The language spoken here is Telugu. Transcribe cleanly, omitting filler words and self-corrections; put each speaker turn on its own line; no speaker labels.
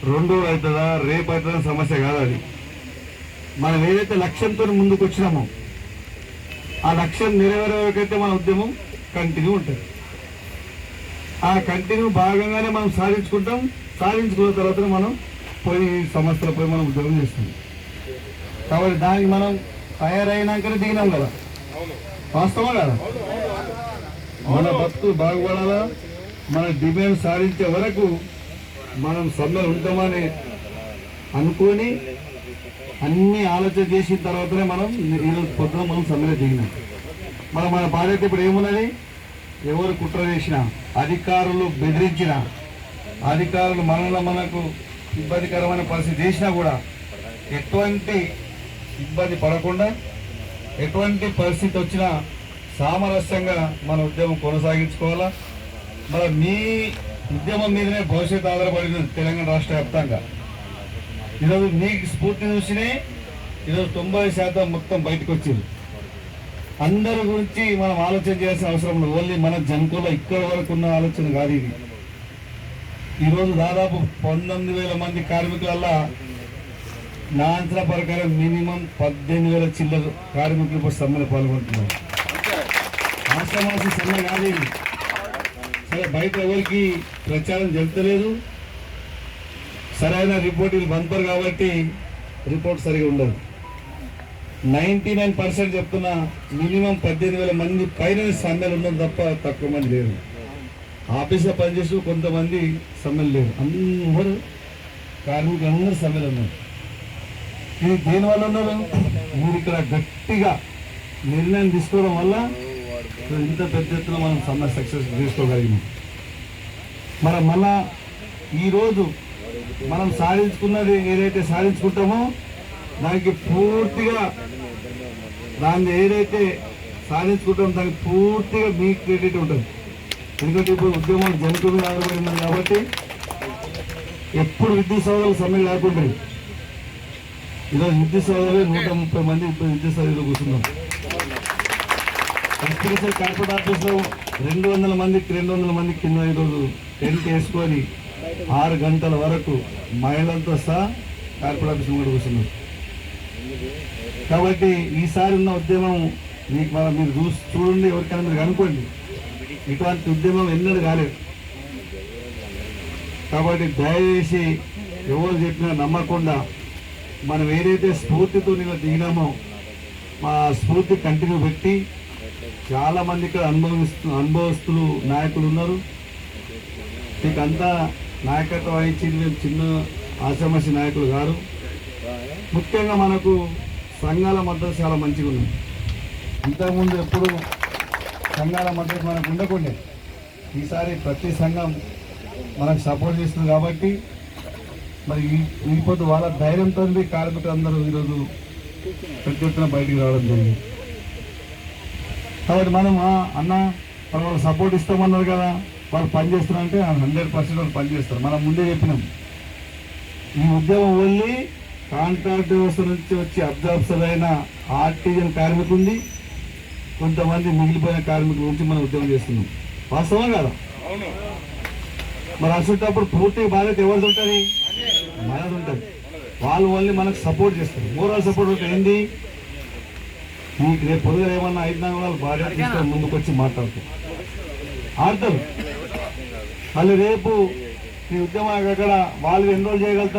2 రోజులు అవుతుందా రేపు అవుతుందా సమస్య కాదు. అది మనం ఏదైతే లక్ష్యంతో ముందుకు వచ్చినామో ఆ లక్ష్యం నెరవేరేవరకైతే మన ఉద్యమం కంటిన్యూ ఉంటుంది. ఆ కంటిన్యూ భాగంగానే మనం సాధించుకుంటాం. సాధించుకున్న తర్వాత మనం పోయి సంస్థలపై మనం ఉద్యోగం చేస్తాం. కాబట్టి దానికి మనం తయారైనాకనే దిగినాం కదా, వాస్తవం కదా. మన బతుకులు బాగుపడాలా, మన డిమాండ్ సాధించే వరకు మనం సమ్మెలు ఉంటామని అనుకొని అన్ని ఆలోచన చేసిన తర్వాతనే మనం ఈరోజు పొద్దున మనం సమ్మెలో దిగినాం. మన బాధ్యత ఇప్పుడు ఏమున్నది? ఎవరు కుట్ర చేసినా, అధికారులు బెదిరించినా, అధికారులు మనకు ఇబ్బందికరమైన పరిస్థితి చేసినా కూడా ఎటువంటి ఇబ్బంది పడకుండా, ఎటువంటి పరిస్థితి వచ్చినా సామరస్యంగా మన ఉద్యమం కొనసాగించుకోవాలా. మరి మీ ఉద్యమం మీదనే భవిష్యత్తు ఆధారపడిన తెలంగాణ రాష్ట్ర వ్యాప్తంగా ఈరోజు మీకు స్ఫూర్తి చూసినే ఈరోజు 90% మొత్తం బయటకు వచ్చింది. అందరి గురించి మనం ఆలోచన చేయాల్సిన అవసరం లేదు. ఓన్లీ మన జనకుల ఇక్కడ వరకు ఉన్న ఆలోచన కాదు ఇది. ఈరోజు దాదాపు 19,000 మంది కార్మికులల్లా నా అంచనా ప్రకారం మినిమం 18,000 చిల్లర కార్మికులు ఇప్పుడు సమ్మెలో పాల్గొంటున్నారు. ఆశ్రమాసి సమ్మె కాదు ఇది. సరే, బయట ఎవరికి ప్రచారం జరుగుతలేదు, సరైన రిపోర్టులు పంపారు కాబట్టి రిపోర్ట్ సరిగా ఉండదు. 99% చెప్తున్నా మినిమం 18,000 మంది పైన సమ్మెలు ఉన్నది తప్ప తక్కువ మంది లేరు. ఆఫీస్లో పనిచేస్తూ కొంతమంది సమ్మెలు లేరు. అందరూ కార్మికులు అందరూ సమ్మెలు ఉన్నారు. ఇది దేనివల్ల ఉన్నారు? మీరు ఇక్కడ గట్టిగా నిర్ణయం తీసుకోవడం వల్ల ఇంత పెద్ద ఎత్తున మనం సమ్మె సక్సెస్ తీసుకోగలిగినాం. మళ్ళా ఈరోజు మనం సాధించుకున్నది ఏదైతే సాధించుకుంటామో దానికి పూర్తిగా దాన్ని ఏదైతే సాధించుకుంటామో దానికి పూర్తిగా మీ క్రెడిట్ ఉంటుంది. ఎందుకంటే ఇప్పుడు ఉద్యమం జనకుల మీద ఆధారపడింది కాబట్టి ఎప్పుడు విద్యుత్ సోదరులు సమ్మె లేకుండా ఈరోజు విద్యుత్ సోదరులు 130 మంది ఇప్పుడు విద్యుత్ సోదరులు కూర్చున్నాం. ఎస్పీసీ కార్పొరేట్ ఆఫీస్లో 200 మందికి 200 మంది కింద ఈరోజు టెంట్ వేసుకొని 6 గంటల వరకు మహిళలతో సహా కార్పొరేట్ ఆఫీస్ కూడా కూర్చున్నారు. కాబట్టి ఈసారి ఉన్న ఉద్యమం మీకు మీరు చూడండి, ఎవరికైనా మీరు అనుకోండి, ఇటువంటి ఉద్యమం ఎన్నడూ కాలేదు. కాబట్టి దయచేసి ఎవరు చెప్పినా నమ్మకుండా మనం ఏదైతే స్ఫూర్తితో నేను దిగినామో మా స్ఫూర్తి కంటిన్యూ పెట్టి చాలామంది ఇక్కడ అనుభవస్తులు నాయకులు ఉన్నారు. మీకు అంతా నాయకత్వం వహించింది మేము చిన్న ఆశామసి నాయకులు గారు. ముఖ్యంగా మనకు సంఘాల మద్దతు చాలా మంచిగా ఉంది. ఇంతకుముందు ఎప్పుడు సంఘాల మద్దతు మనకు ఉండకుండే, ఈసారి ప్రతి సంఘం మనకు సపోర్ట్ చేస్తుంది. కాబట్టి మరి ఇప్పుడు వాళ్ళ ధైర్యంతో కార్మికులందరూ ఈరోజు పెద్ద ఎత్తున బయటికి రావడం జరిగింది. కాబట్టి మనం అన్న వాళ్ళు సపోర్ట్ ఇస్తామన్నారు కదా, వాళ్ళు పనిచేస్తున్నారంటే 100% వాళ్ళు పనిచేస్తారు. మనం ముందే చెప్పినాం, ఈ ఉద్యమం ఓన్లీ కాంట్రాక్ట్ వ్యవస్థ నుంచి వచ్చి అబ్జార్బ్సర్ అయిన ఆర్టిజన్ కార్మికులు ఉంది, కొంతమంది మిగిలిపోయిన కార్మికుల గురించి మనం ఉద్యమం చేస్తున్నాం. వాస్తవం కదా? మరి అసలు పూర్తిగా బాధ్యత ఎవరిది ఉంటుంది? మనది ఉంటుంది. వాళ్ళు ఓన్లీ మనకు సపోర్ట్ చేస్తారు. మోరల్ సపోర్ట్ ఉంటుంది. ఏంది? మీకు రేపు పొద్దుగా ఏమన్నా అయినా వాళ్ళు బాధ్యత తీసుకొని ముందుకు వచ్చి మాట్లాడతారు, ఆడతారు. మళ్ళీ రేపు ఈ ఉద్యమం అక్కడ వాళ్ళు ఎన్రోల్ చేయగలుగుతారు.